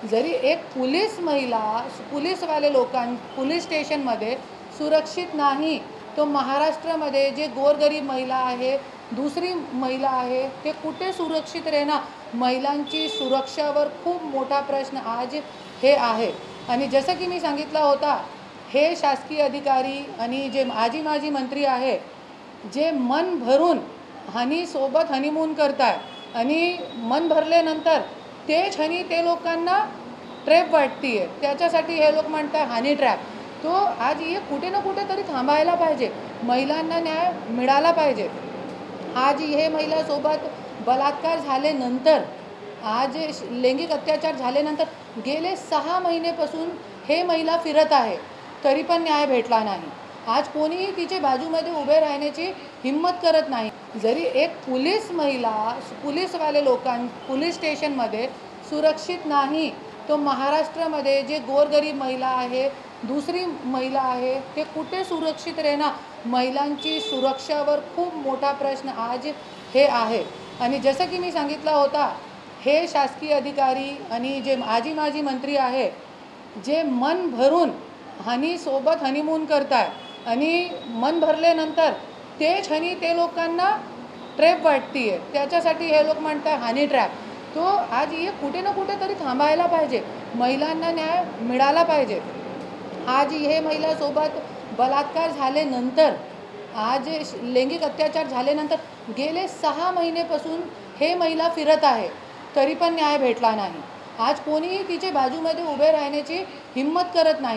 जरी एक पुलिसवाले पुलिस स्टेशनमध्ये सुरक्षित नाही, तो महाराष्ट्रामध्ये जे गोरगरीब महिला आहे, दुसरी महिला आहे, ते कुठे सुरक्षित राहणार? महिलांची सुरक्षावर खूप मोठा प्रश्न आज हे आहे. आणि जसं की मी सांगितलं होता, हे शासकीय अधिकारी आणि जे माजी मंत्री आहे, जे मन भरून सोबत हनीमून करताय आणि मन भरल्यानंतर तेच ते लोकांना ट्रॅप वाटतीये, त्याच्यासाठी हे लोक म्हणतात हनी ट्रॅप. तो आज हे कुठे ना कुठे तरी थांबायला पाहिजे. महिलांना न्याय मिळाला पाहिजे. आज हे महिलासोबत बलात्कार झाल्यानंतर, आज लैंगिक अत्याचार झाल्यानंतर गेले 6 महिन्यापासून हे महिला फिरत आहे, तरी पण न्याय भेटला नाही. आज कोणीही तिच्या बाजूमध्ये उभे राहण्याची हिम्मत करत नाही. जरी एक पुलिसवाले पुलिस स्टेशनमध्ये सुरक्षित नाही, तो महाराष्ट्रामध्ये जे गोरगरीब महिला आहे, दुसरी महिला आहे, ते कुठे सुरक्षित राहणार? महिलांची सुरक्षावर खूप मोठा प्रश्न आज हे आहे. आणि जसं की मी सांगितलं होता, हे शासकीय अधिकारी आणि जे माजी मंत्री आहे, जे मन भरून सोबत हनीमून करताय आणि मन भरल्यानंतर तेच ते लोकांना ट्रॅप वाटतीये, त्याच्यासाठी हे लोक म्हणतात हनी ट्रॅप. तो आज हे कुठे ना कुठे तरी थांबायला पाहिजे. महिलांना न्याय मिळाला पाहिजे. आज हे महिलासोबत बलात्कार झाल्यानंतर, आज लैंगिक अत्याचार झाल्यानंतर गेले 6 महिन्यापासून हे महिला फिरत आहे, तरी पण न्याय भेटला नाही. आज कोणीही तिच्या बाजूमध्ये उभे राहण्याची हिम्मत करत नाही.